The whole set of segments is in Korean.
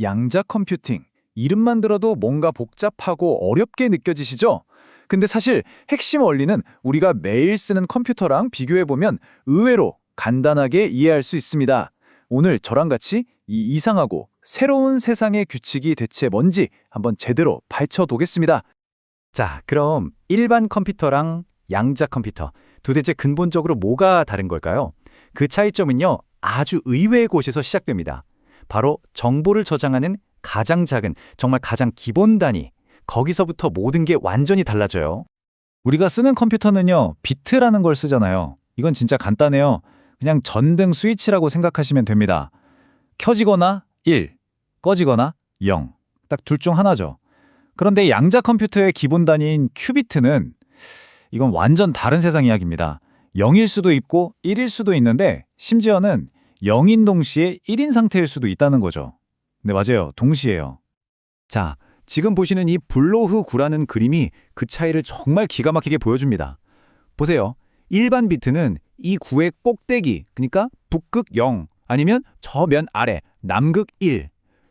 양자 컴퓨팅. 이름만 들어도 뭔가 복잡하고 어렵게 느껴지시죠? 근데 사실 핵심 원리는 우리가 매일 쓰는 컴퓨터랑 비교해보면 의외로 간단하게 이해할 수 있습니다. 오늘 저랑 같이 이 이상하고 새로운 세상의 규칙이 대체 뭔지 한번 제대로 파헤쳐보겠습니다. 자, 그럼 일반 컴퓨터랑 양자 컴퓨터, 도대체 근본적으로 뭐가 다른 걸까요? 그 차이점은요, 아주 의외의 곳에서 시작됩니다. 바로 정보를 저장하는 가장 작은, 정말 가장 기본 단위, 거기서부터 모든 게 완전히 달라져요. 우리가 쓰는 컴퓨터는요, 비트라는 걸 쓰잖아요. 이건 진짜 간단해요. 그냥 전등 스위치라고 생각하시면 됩니다. 켜지거나 1, 꺼지거나 0. 딱 둘 중 하나죠. 그런데 양자 컴퓨터의 기본 단위인 큐비트는 이건 완전 다른 세상 이야기입니다. 0일 수도 있고 1일 수도 있는데 심지어는 0인 동시에 1인 상태일 수도 있다는 거죠. 네, 맞아요. 동시에요. 자, 지금 보시는 이 블로흐 구라는 그림이 그 차이를 정말 기가 막히게 보여줍니다. 보세요. 일반 비트는 이 구의 꼭대기, 그러니까 북극 0, 아니면 저 면 아래, 남극 1.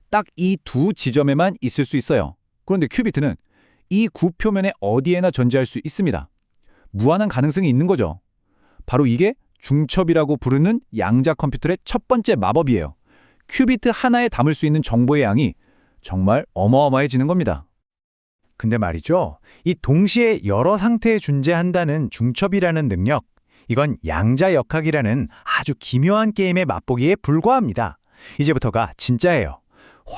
딱 이 두 지점에만 있을 수 있어요. 그런데 큐비트는 이 구 표면에 어디에나 존재할 수 있습니다. 무한한 가능성이 있는 거죠. 바로 이게 중첩이라고 부르는 양자 컴퓨터의 첫 번째 마법이에요. 큐비트 하나에 담을 수 있는 정보의 양이 정말 어마어마해지는 겁니다. 근데 말이죠. 이 동시에 여러 상태에 존재한다는 중첩이라는 능력, 이건 양자 역학이라는 아주 기묘한 게임에 맛보기에 불과합니다. 이제부터가 진짜예요.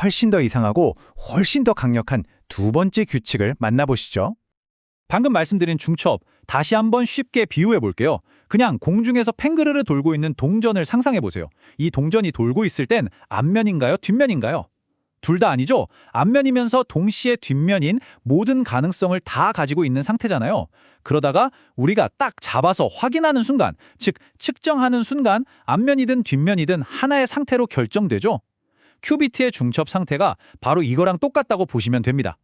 훨씬 더 이상하고 훨씬 더 강력한 두 번째 규칙을 만나보시죠. 방금 말씀드린 중첩, 다시 한번 쉽게 비유해 볼게요. 그냥 공중에서 팽그르르 돌고 있는 동전을 상상해 보세요. 이 동전이 돌고 있을 땐 앞면인가요? 뒷면인가요? 둘 다 아니죠? 앞면이면서 동시에 뒷면인 모든 가능성을 다 가지고 있는 상태잖아요. 그러다가 우리가 딱 잡아서 확인하는 순간, 즉 측정하는 순간 앞면이든 뒷면이든 하나의 상태로 결정되죠. 큐비트의 중첩 상태가 바로 이거랑 똑같다고 보시면 됩니다.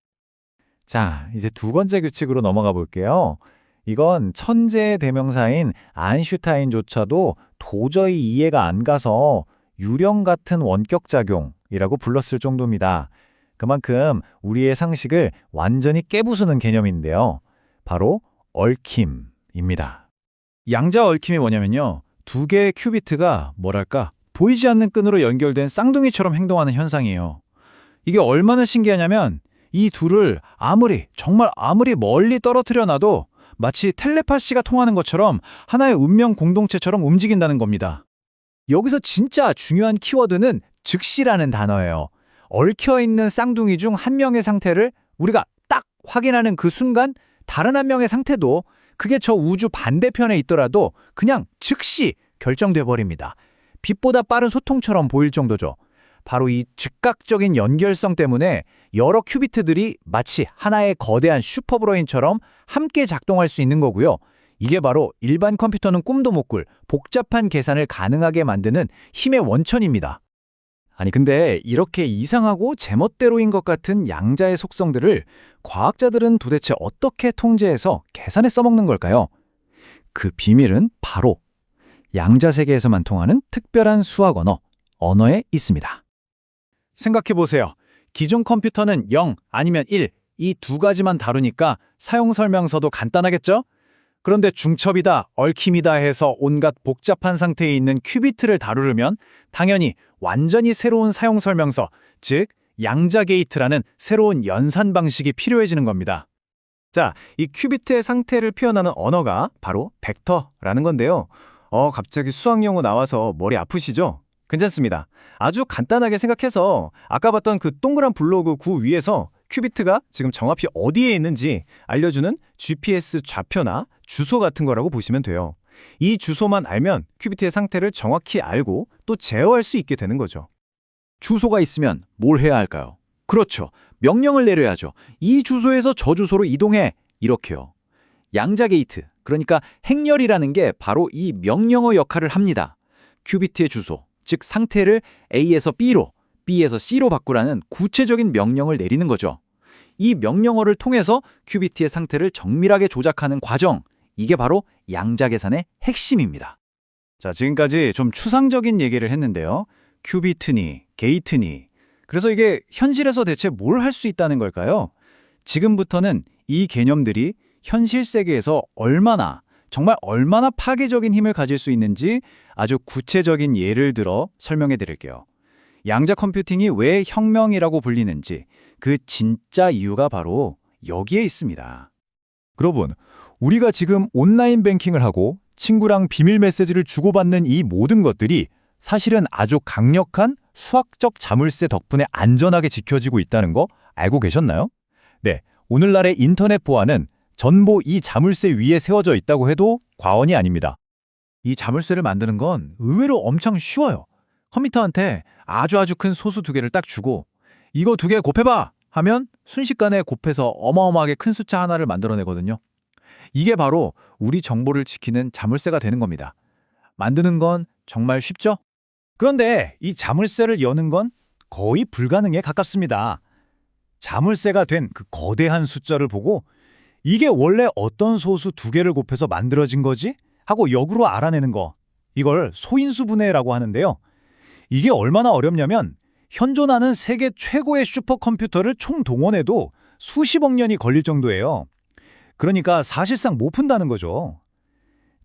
자, 이제 두 번째 규칙으로 넘어가 볼게요. 이건 천재의 대명사인 아인슈타인조차도 도저히 이해가 안 가서 유령 같은 원격작용이라고 불렀을 정도입니다. 그만큼 우리의 상식을 완전히 깨부수는 개념인데요. 바로 얽힘입니다. 양자 얽힘이 뭐냐면요. 두 개의 큐비트가 뭐랄까 보이지 않는 끈으로 연결된 쌍둥이처럼 행동하는 현상이에요. 이게 얼마나 신기하냐면 이 둘을 정말 아무리 멀리 떨어뜨려 놔도 마치 텔레파시가 통하는 것처럼 하나의 운명 공동체처럼 움직인다는 겁니다. 여기서 진짜 중요한 키워드는 즉시라는 단어예요. 얽혀있는 쌍둥이 중 한 명의 상태를 우리가 딱 확인하는 그 순간 다른 한 명의 상태도 그게 저 우주 반대편에 있더라도 그냥 즉시 결정돼 버립니다. 빛보다 빠른 소통처럼 보일 정도죠. 바로 이 즉각적인 연결성 때문에 여러 큐비트들이 마치 하나의 거대한 슈퍼브레인처럼 함께 작동할 수 있는 거고요. 이게 바로 일반 컴퓨터는 꿈도 못 꿀 복잡한 계산을 가능하게 만드는 힘의 원천입니다. 아니 근데 이렇게 이상하고 제멋대로인 것 같은 양자의 속성들을 과학자들은 도대체 어떻게 통제해서 계산에 써먹는 걸까요? 그 비밀은 바로 양자 세계에서만 통하는 특별한 수학 언어에 있습니다. 생각해보세요. 기존 컴퓨터는 0 아니면 1, 이 두 가지만 다루니까 사용 설명서도 간단하겠죠? 그런데 중첩이다, 얽힘이다 해서 온갖 복잡한 상태에 있는 큐비트를 다루려면 당연히 완전히 새로운 사용 설명서, 즉 양자 게이트라는 새로운 연산 방식이 필요해지는 겁니다. 자, 이 큐비트의 상태를 표현하는 언어가 바로 벡터라는 건데요. 갑자기 수학 용어 나와서 머리 아프시죠? 괜찮습니다. 아주 간단하게 생각해서 아까 봤던 그 동그란 블로그 구 위에서 큐비트가 지금 정확히 어디에 있는지 알려주는 GPS 좌표나 주소 같은 거라고 보시면 돼요. 이 주소만 알면 큐비트의 상태를 정확히 알고 또 제어할 수 있게 되는 거죠. 주소가 있으면 뭘 해야 할까요? 그렇죠. 명령을 내려야죠. 이 주소에서 저 주소로 이동해. 이렇게요. 양자 게이트, 그러니까 행렬이라는 게 바로 이 명령어 역할을 합니다. 큐비트의 주소, 즉 상태를 A에서 B로, B에서 C로 바꾸라는 구체적인 명령을 내리는 거죠. 이 명령어를 통해서 큐비트의 상태를 정밀하게 조작하는 과정, 이게 바로 양자 계산의 핵심입니다. 자, 지금까지 좀 추상적인 얘기를 했는데요. 큐비트니, 게이트니, 그래서 이게 현실에서 대체 뭘 할 수 있다는 걸까요? 지금부터는 이 개념들이 현실 세계에서 정말 얼마나 파괴적인 힘을 가질 수 있는지 아주 구체적인 예를 들어 설명해 드릴게요. 양자 컴퓨팅이 왜 혁명이라고 불리는지 그 진짜 이유가 바로 여기에 있습니다. 여러분, 우리가 지금 온라인 뱅킹을 하고 친구랑 비밀 메시지를 주고받는 이 모든 것들이 사실은 아주 강력한 수학적 자물쇠 덕분에 안전하게 지켜지고 있다는 거 알고 계셨나요? 네, 오늘날의 인터넷 보안은 전부 이 자물쇠 위에 세워져 있다고 해도 과언이 아닙니다. 이 자물쇠를 만드는 건 의외로 엄청 쉬워요. 컴퓨터한테 아주 큰 소수 두 개를 딱 주고 이거 두 개 곱해봐 하면 순식간에 곱해서 어마어마하게 큰 숫자 하나를 만들어내거든요. 이게 바로 우리 정보를 지키는 자물쇠가 되는 겁니다. 만드는 건 정말 쉽죠? 그런데 이 자물쇠를 여는 건 거의 불가능에 가깝습니다. 자물쇠가 된 그 거대한 숫자를 보고 이게 원래 어떤 소수 두 개를 곱해서 만들어진 거지? 하고 역으로 알아내는 거. 이걸 소인수분해라고 하는데요. 이게 얼마나 어렵냐면 현존하는 세계 최고의 슈퍼컴퓨터를 총동원해도 수십억 년이 걸릴 정도예요. 그러니까 사실상 못 푼다는 거죠.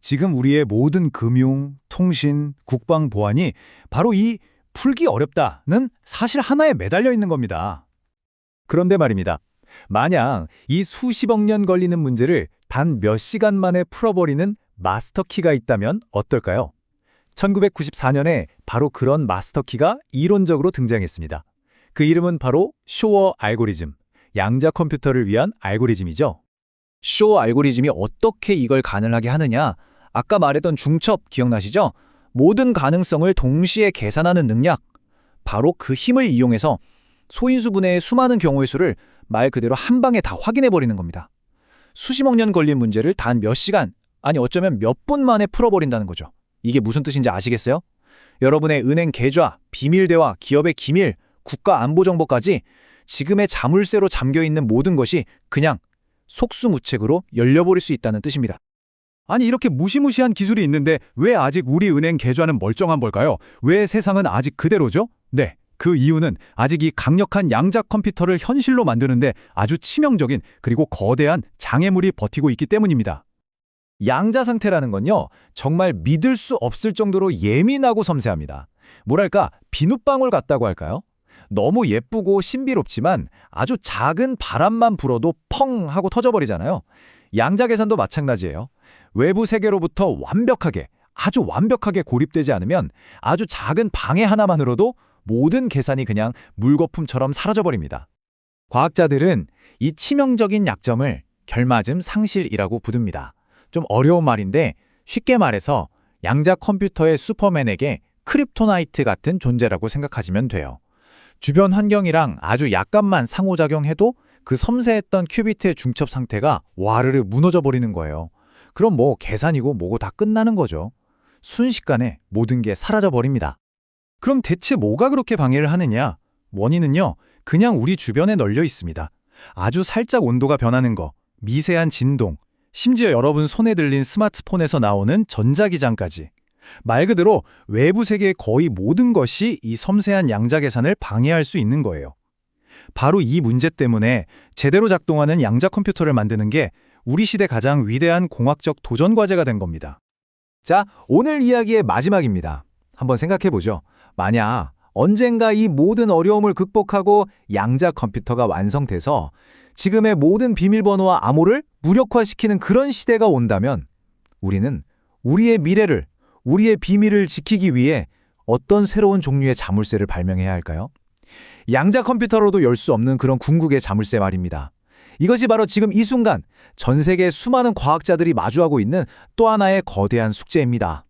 지금 우리의 모든 금융, 통신, 국방 보안이 바로 이 풀기 어렵다는 사실 하나에 매달려 있는 겁니다. 그런데 말입니다. 만약 이 수십억 년 걸리는 문제를 단 몇 시간 만에 풀어버리는 마스터키가 있다면 어떨까요? 1994년에 바로 그런 마스터키가 이론적으로 등장했습니다. 그 이름은 바로 쇼어 알고리즘, 양자 컴퓨터를 위한 알고리즘이죠. 쇼 알고리즘이 어떻게 이걸 가능하게 하느냐? 아까 말했던 중첩 기억나시죠? 모든 가능성을 동시에 계산하는 능력. 바로 그 힘을 이용해서 소인수분해의 수많은 경우의 수를 말 그대로 한 방에 다 확인해버리는 겁니다. 수십억 년 걸린 문제를 단 몇 시간, 아니 어쩌면 몇 분 만에 풀어버린다는 거죠. 이게 무슨 뜻인지 아시겠어요? 여러분의 은행 계좌, 비밀 대화, 기업의 기밀, 국가 안보 정보까지 지금의 자물쇠로 잠겨있는 모든 것이 그냥 속수무책으로 열려버릴 수 있다는 뜻입니다. 아니 이렇게 무시무시한 기술이 있는데 왜 아직 우리 은행 계좌는 멀쩡한 걸까요? 왜 세상은 아직 그대로죠? 네, 그 이유는 아직 이 강력한 양자 컴퓨터를 현실로 만드는데 아주 치명적인 그리고 거대한 장애물이 버티고 있기 때문입니다. 양자 상태라는 건요, 정말 믿을 수 없을 정도로 예민하고 섬세합니다. 뭐랄까, 비눗방울 같다고 할까요? 너무 예쁘고 신비롭지만 아주 작은 바람만 불어도 펑 하고 터져버리잖아요. 양자 계산도 마찬가지예요. 외부 세계로부터 아주 완벽하게 고립되지 않으면 아주 작은 방해 하나만으로도 모든 계산이 그냥 물거품처럼 사라져버립니다. 과학자들은 이 치명적인 약점을 결맞음 상실이라고 부릅니다. 좀 어려운 말인데 쉽게 말해서 양자 컴퓨터의 슈퍼맨에게 크립토나이트 같은 존재라고 생각하시면 돼요. 주변 환경이랑 아주 약간만 상호작용해도 그 섬세했던 큐비트의 중첩 상태가 와르르 무너져 버리는 거예요. 그럼 뭐 계산이고 뭐고 다 끝나는 거죠. 순식간에 모든 게 사라져 버립니다. 그럼 대체 뭐가 그렇게 방해를 하느냐? 원인은요, 그냥 우리 주변에 널려 있습니다. 아주 살짝 온도가 변하는 거, 미세한 진동, 심지어 여러분 손에 들린 스마트폰에서 나오는 전자기장까지. 말 그대로 외부 세계의 거의 모든 것이 이 섬세한 양자 계산을 방해할 수 있는 거예요. 바로 이 문제 때문에 제대로 작동하는 양자 컴퓨터를 만드는 게 우리 시대 가장 위대한 공학적 도전 과제가 된 겁니다. 자, 오늘 이야기의 마지막입니다. 한번 생각해보죠. 만약 언젠가 이 모든 어려움을 극복하고 양자 컴퓨터가 완성돼서 지금의 모든 비밀번호와 암호를 무력화시키는 그런 시대가 온다면 우리는 우리의 미래를, 우리의 비밀을 지키기 위해 어떤 새로운 종류의 자물쇠를 발명해야 할까요? 양자 컴퓨터로도 열 수 없는 그런 궁극의 자물쇠 말입니다. 이것이 바로 지금 이 순간 전 세계 수많은 과학자들이 마주하고 있는 또 하나의 거대한 숙제입니다.